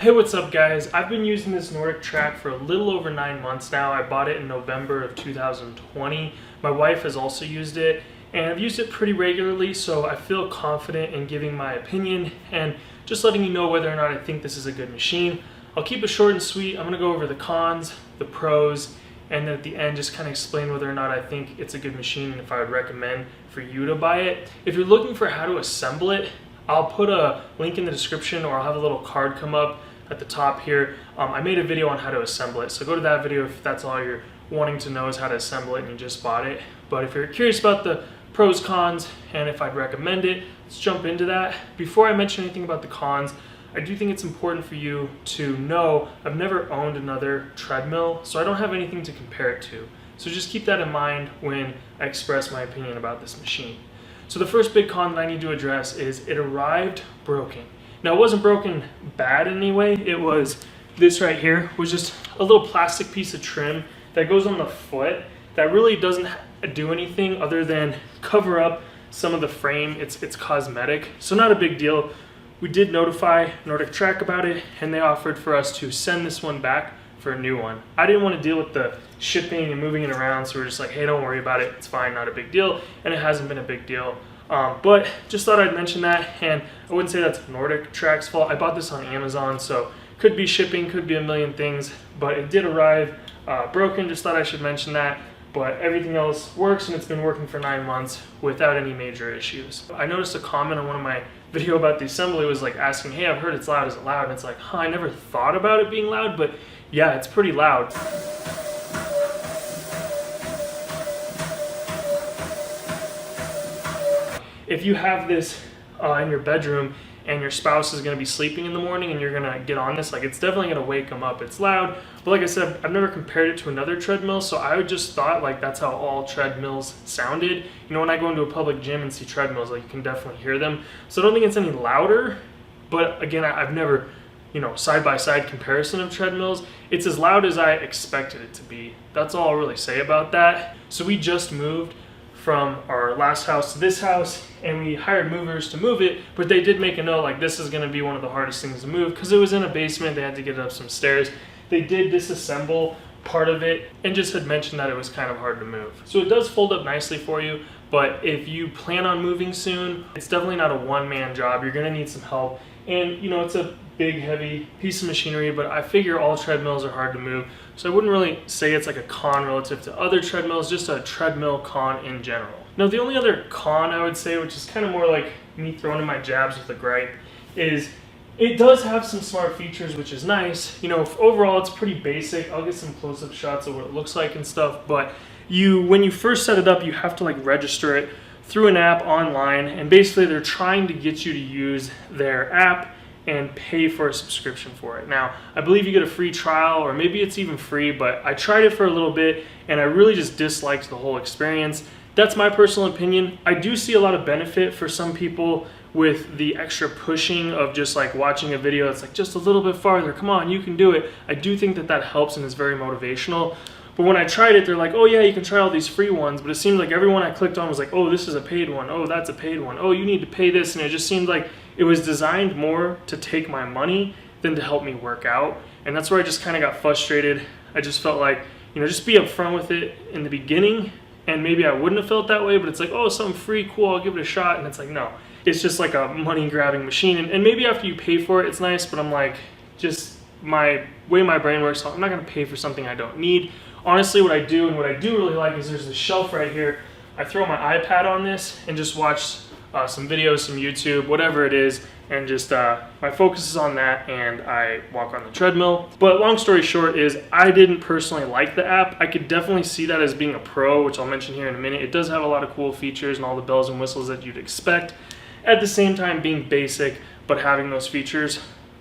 Hey, what's up guys? I've been using this NordicTrack for a little over 9 months now. I bought it in November of 2020. My wife has also used it and I've used it pretty regularly, so I feel confident in giving my opinion and just letting you know whether or not I think this is a good machine. I'll keep it short and sweet. I'm gonna go over the cons, the pros, and then at the end just kind of explain whether or not I think it's a good machine and if I would recommend for you to buy it. If you're looking for how to assemble it, I'll put a link in the description, or I'll have a little card come up at the top here. I made a video on how to assemble it, so go to that video if that's all you're wanting to know is how to assemble it and you just bought it. But if you're curious about the pros, cons, and if I'd recommend it, let's jump into that. Before I mention anything about the cons, I do think it's important for you to know I've never owned another treadmill, so I don't have anything to compare it to. So just keep that in mind when I express my opinion about this machine. So the first big con that I need to address is it arrived broken. Now it wasn't broken bad in any way. It was this right here, was just a little plastic piece of trim that goes on the foot that really doesn't do anything other than cover up some of the frame. It's cosmetic, so not a big deal. We did notify NordicTrack about it and they offered for us to send this one back for a new one. I didn't want to deal with the shipping and moving it around, so we're just like, hey, don't worry about it, it's fine, not a big deal, and it hasn't been a big deal. But just thought I'd mention that, and I wouldn't say that's NordicTrack's fault. I bought this on Amazon, so could be shipping, could be a million things, but it did arrive broken. Just thought I should mention that, but everything else works and it's been working for 9 months without any major issues. I noticed a comment on one of my video about the assembly was like asking, hey, I've heard it's loud, is it loud? And it's like, huh, I never thought about it being loud, but yeah, it's pretty loud. If you have this in your bedroom and your spouse is going to be sleeping in the morning and you're going to get on this, like, it's definitely going to wake them up. It's loud, but like I said, I've never compared it to another treadmill, so I would just thought like that's how all treadmills sounded. You know, when I go into a public gym and see treadmills, like, you can definitely hear them. So I don't think it's any louder, but again, I've never, you know, side-by-side comparison of treadmills. It's as loud as I expected it to be. That's all I'll really say about that. So we just moved from our last house to this house and we hired movers to move it, but they did make a note like this is going to be one of the hardest things to move because it was in a basement. They had to get it up some stairs. They did disassemble part of it and just had mentioned that it was kind of hard to move. So it does fold up nicely for you, but if you plan on moving soon, it's definitely not a one-man job. You're going to need some help, and you know, it's a big heavy piece of machinery, but I figure all treadmills are hard to move, so I wouldn't really say it's like a con relative to other treadmills, just a treadmill con in general. Now the only other con I would say, which is kind of more like me throwing in my jabs with a gripe, is it does have some smart features, which is nice. You know, overall it's pretty basic. I'll get some close-up shots of what it looks like and stuff, but when you first set it up, you have to like register it through an app online, and basically they're trying to get you to use their app and pay for a subscription for it. Now, I believe you get a free trial, or maybe it's even free, but I tried it for a little bit and I really just disliked the whole experience. That's my personal opinion. I do see a lot of benefit for some people with the extra pushing of just like watching a video that's like just a little bit farther, come on, you can do it. I do think that that helps and is very motivational. But when I tried it, they're like, oh yeah, you can try all these free ones, but it seemed like everyone I clicked on was like, oh, this is a paid one, oh, that's a paid one, oh, you need to pay this, and it just seemed like it was designed more to take my money than to help me work out. And that's where I just kind of got frustrated. I just felt like, you know, just be upfront with it in the beginning, and maybe I wouldn't have felt that way, but it's like, oh, something free, cool, I'll give it a shot. And it's like, no, it's just like a money grabbing machine. And maybe after you pay for it, it's nice, but I'm like, just my way my brain works, I'm not gonna pay for something I don't need. Honestly, what I do and what I do really like is there's this shelf right here. I throw my iPad on this and just watch some videos, some YouTube, whatever it is, and just my focus is on that, and I walk on the treadmill. But long story short is I didn't personally like the app. I could definitely see that as being a pro, which I'll mention here in a minute. It does have a lot of cool features and all the bells and whistles that you'd expect, at the same time being basic but having those features.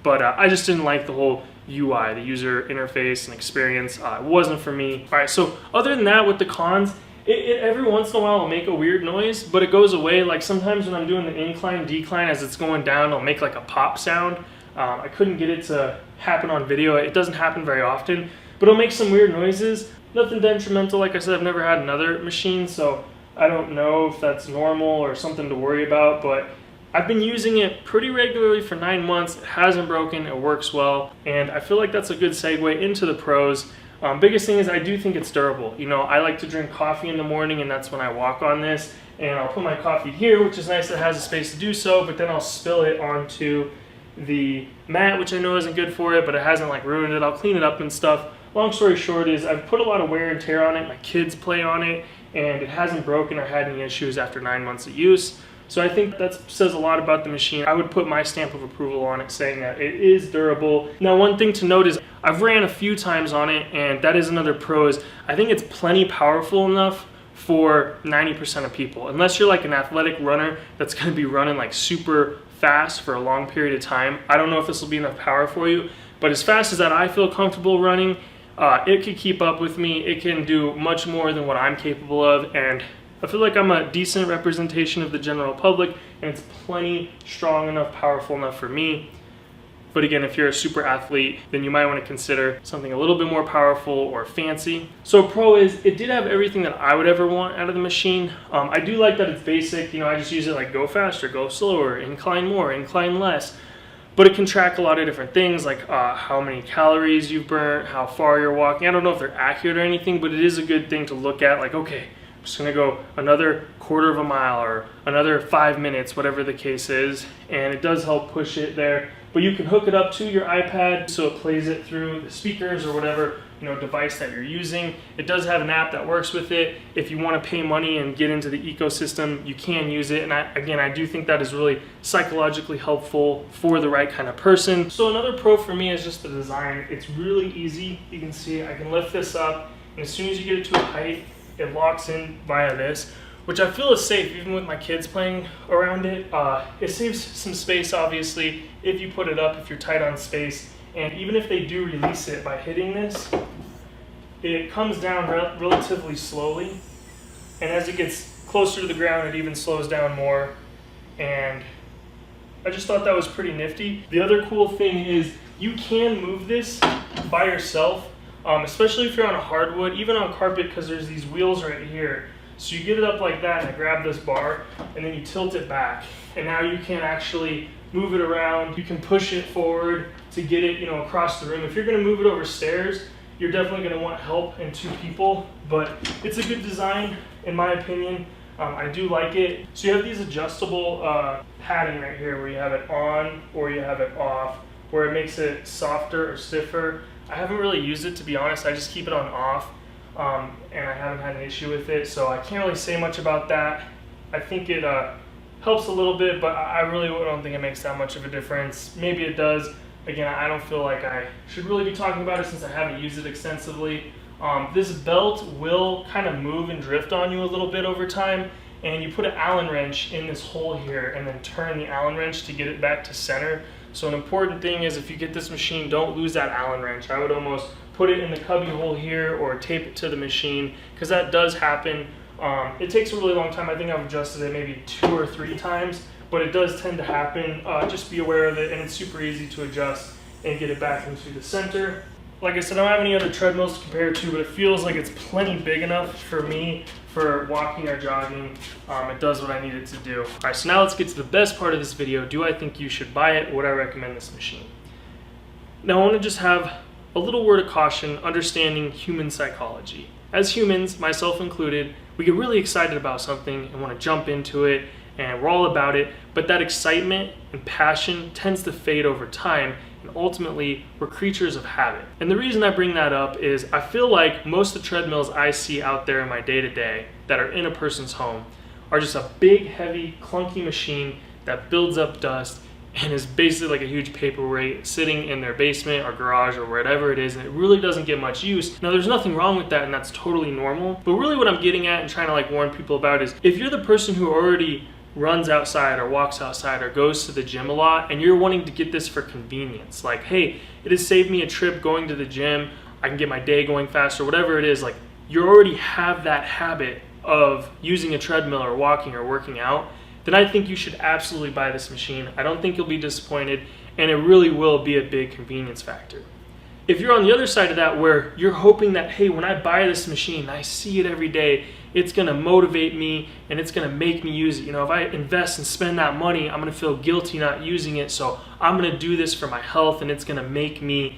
But I just didn't like the whole UI, the user interface and experience. It wasn't for me. All right, so other than that, with the cons, it every once in a while will make a weird noise, but it goes away. Like sometimes when I'm doing the incline, decline, as it's going down, it'll make like a pop sound. I couldn't get it to happen on video. It doesn't happen very often, but it'll make some weird noises. Nothing detrimental. Like I said, I've never had another machine, so I don't know if that's normal or something to worry about, but I've been using it pretty regularly for 9 months. It hasn't broken, it works well, and I feel like that's a good segue into the pros. Biggest thing is I do think it's durable. You know, I like to drink coffee in the morning, and that's when I walk on this, and I'll put my coffee here, which is nice, it has a space to do so, but then I'll spill it onto the mat, which I know isn't good for it, but it hasn't like ruined it. I'll clean it up and stuff. Long story short is I've put a lot of wear and tear on it. My kids play on it, and it hasn't broken or had any issues after 9 months of use. So I think that says a lot about the machine. I would put my stamp of approval on it, saying that it is durable. Now, one thing to note is I've ran a few times on it, and that is another pro, is I think it's plenty powerful enough for 90% of people. Unless you're like an athletic runner that's gonna be running like super fast for a long period of time, I don't know if this will be enough power for you, but as fast as that I feel comfortable running, it can keep up with me. It can do much more than what I'm capable of, and I feel like I'm a decent representation of the general public, and it's plenty strong enough, powerful enough for me. But again, if you're a super athlete, then you might want to consider something a little bit more powerful or fancy. So pro is, it did have everything that I would ever want out of the machine. I do like that it's basic. You know, I just use it like go faster, go slower, incline more, incline less. But it can track a lot of different things, like how many calories you've burnt, how far you're walking. I don't know if they're accurate or anything, but it is a good thing to look at, like, okay, I'm just gonna go another quarter of a mile or another 5 minutes, whatever the case is, and it does help push it there. But you can hook it up to your iPad so it plays it through the speakers or whatever, you know, device that you're using. It does have an app that works with it. If you want to pay money and get into the ecosystem, you can use it. And I do think that is really psychologically helpful for the right kind of person. So another pro for me is just the design. It's really easy. You can see I can lift this up, and as soon as you get it to a height, it locks in via this, which I feel is safe even with my kids playing around it. It saves some space, obviously, if you put it up, if you're tight on space. And even if they do release it by hitting this, it comes down relatively slowly. And as it gets closer to the ground, it even slows down more. And I just thought that was pretty nifty. The other cool thing is you can move this by yourself, especially if you're on a hardwood, even on carpet, because there's these wheels right here. So you get it up like that, and I grab this bar, and then you tilt it back. And now you can actually move it around. You can push it forward to get it, you know, across the room. If you're gonna move it over stairs, you're definitely gonna want help and 2 people, but it's a good design, in my opinion. I do like it. So you have these adjustable padding right here where you have it on or you have it off, where it makes it softer or stiffer. I haven't really used it, to be honest. I just keep it on off, and I haven't had an issue with it, so I can't really say much about that. I think it helps a little bit, but I really don't think it makes that much of a difference. Maybe it does. Again, I don't feel like I should really be talking about it since I haven't used it extensively. This belt will kind of move and drift on you a little bit over time, and you put an Allen wrench in this hole here and then turn the Allen wrench to get it back to center. So an important thing is, if you get this machine, don't lose that Allen wrench. I would almost put it in the cubby hole here or tape it to the machine, because that does happen. It takes a really long time. I think I've adjusted it maybe 2 or 3 times, but it does tend to happen. Just be aware of it, and it's super easy to adjust and get it back into the center. Like I said, I don't have any other treadmills to compare to, but it feels like it's plenty big enough for me for walking or jogging. It does what I need it to do. All right, so now let's get to the best part of this video. Do I think you should buy it? Would I recommend this machine? Now, I want to just have a little word of caution, understanding human psychology. As humans, myself included, we get really excited about something and want to jump into it, and we're all about it, but that excitement and passion tends to fade over time, and ultimately, we're creatures of habit. And the reason I bring that up is I feel like most of the treadmills I see out there in my day-to-day that are in a person's home are just a big, heavy, clunky machine that builds up dust and is basically like a huge paperweight sitting in their basement or garage or wherever it is, and it really doesn't get much use. Now, there's nothing wrong with that, and that's totally normal, but really what I'm getting at and trying to like warn people about is, if you're the person who already runs outside or walks outside or goes to the gym a lot, and you're wanting to get this for convenience, like, hey, it has saved me a trip going to the gym, I can get my day going faster, whatever it is, like, you already have that habit of using a treadmill or walking or working out, then I think you should absolutely buy this machine. I don't think you'll be disappointed, and it really will be a big convenience factor. If you're on the other side of that, where you're hoping that, hey, when I buy this machine, I see it every day, it's gonna motivate me and it's gonna make me use it. You know, if I invest and spend that money, I'm gonna feel guilty not using it, so I'm gonna do this for my health and it's gonna make me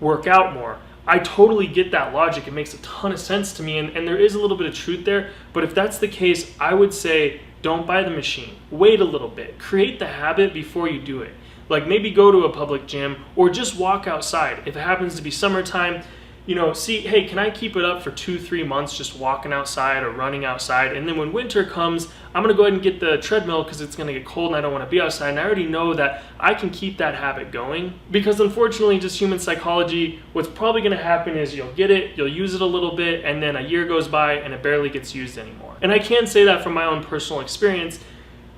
work out more. I totally get that logic. It makes a ton of sense to me, and there is a little bit of truth there. But if that's the case, I would say don't buy the machine. Wait a little bit. Create the habit before you do it. Like maybe go to a public gym or just walk outside. If it happens to be summertime, you know, see, hey, can I keep it up for 2-3 months just walking outside or running outside? And then when winter comes, I'm gonna go ahead and get the treadmill because it's gonna get cold and I don't wanna be outside. And I already know that I can keep that habit going, because unfortunately, just human psychology, what's probably gonna happen is you'll get it, you'll use it a little bit, and then a year goes by and it barely gets used anymore. And I can say that from my own personal experience.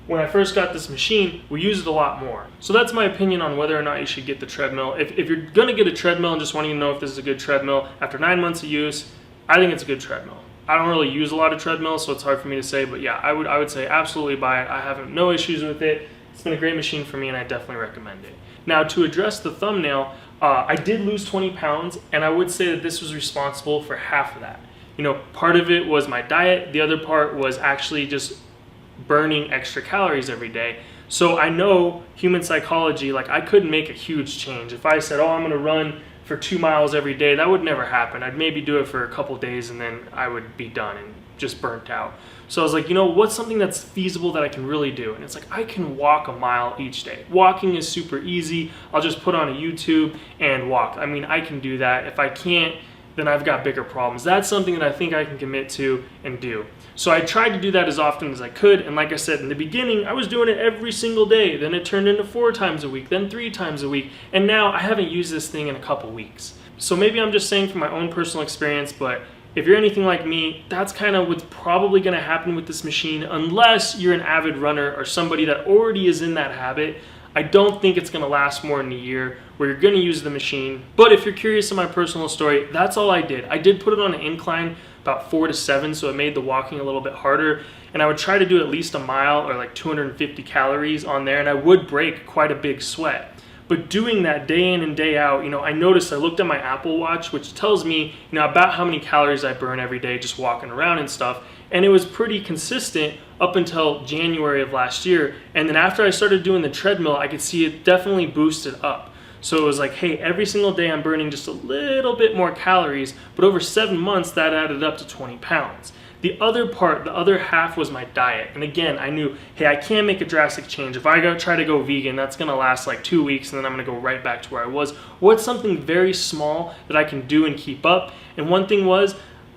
When I first got this machine, we used it a lot more. So that's my opinion on whether or not you should get the treadmill. If you're gonna get a treadmill and just wanting to know if this is a good treadmill, after 9 months of use, I think it's a good treadmill. I don't really use a lot of treadmills, so it's hard for me to say, but yeah, I would say absolutely buy it. I have no issues with it. It's been a great machine for me and I definitely recommend it. Now, to address the thumbnail, I did lose 20 pounds and I would say that this was responsible for half of that. You know, part of it was my diet, the other part was actually just burning extra calories every day. So I know human psychology, like I couldn't make a huge change. If I said, oh, I'm gonna run for 2 miles every day, that would never happen. I'd maybe do it for a couple days and then I would be done and just burnt out. So I was like, you know, what's something that's feasible that I can really do? And it's like, I can walk a mile each day. Walking is super easy. I'll just put on a YouTube and walk. I mean, I can do that. If I can't, then I've got bigger problems. That's something that I think I can commit to and do. So I tried to do that as often as I could, and like I said in the beginning, I was doing it every single day. Then it turned into 4 times a week, then 3 times a week, and now I haven't used this thing in a couple weeks. So maybe I'm just saying from my own personal experience, but if you're anything like me, that's kind of what's probably gonna happen with this machine, unless you're an avid runner or somebody that already is in that habit. I don't think it's gonna last more than a year where you're gonna use the machine. But if you're curious in my personal story, that's all I did. I did put it on an incline about 4 to 7, so it made the walking a little bit harder. And I would try to do at least a mile or like 250 calories on there, and I would break quite a big sweat. But doing that day in and day out, you know, I looked at my Apple Watch, which tells me, you know, about how many calories I burn every day just walking around and stuff. And it was pretty consistent up until January of last year. And then after I started doing the treadmill, I could see it definitely boosted up. So it was like, hey, every single day I'm burning just a little bit more calories, but over 7 months that added up to 20 pounds. The other part, the other half was my diet. And again, I knew, hey, I can't make a drastic change. If I try to go vegan, that's gonna last like 2 weeks and then I'm gonna go right back to where I was. What's something very small that I can do and keep up? And one thing was,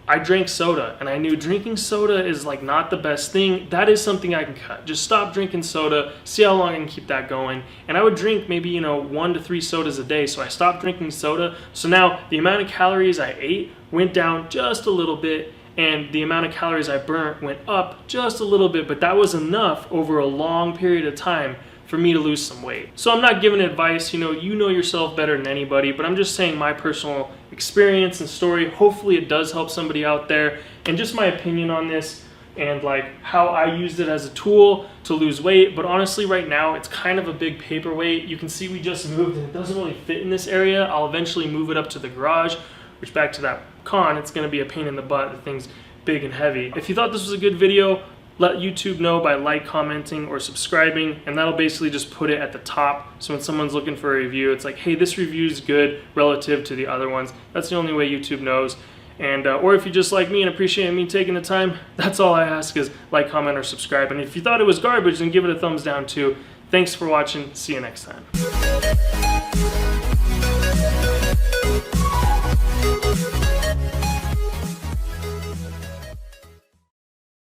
I drank soda, and I knew drinking soda is like not the best thing. That is something I can cut. Just stop drinking soda, see how long I can keep that going. And I would drink maybe, you know, 1 to 3 sodas a day. So I stopped drinking soda. So now the amount of calories I ate went down just a little bit, and the amount of calories I burnt went up just a little bit, but that was enough over a long period of time for me to lose some weight. So I'm not giving advice, you know yourself better than anybody, but I'm just saying my personal experience and story. Hopefully it does help somebody out there, and just my opinion on this and like how I used it as a tool to lose weight. But honestly, right now it's kind of a big paperweight. You can see we just moved and it doesn't really fit in this area. I'll eventually move it up to the garage, which, back to that con, it's gonna be a pain in the butt. The thing's big and heavy. If you thought this was a good video, let YouTube know by commenting, or subscribing, and that'll basically just put it at the top. So when someone's looking for a review, it's like, hey, this review is good relative to the other ones. That's the only way YouTube knows. And or if you just like me and appreciate me taking the time, that's all I ask is like, comment, or subscribe. And if you thought it was garbage, then give it a thumbs down too. Thanks for watching. See you next time.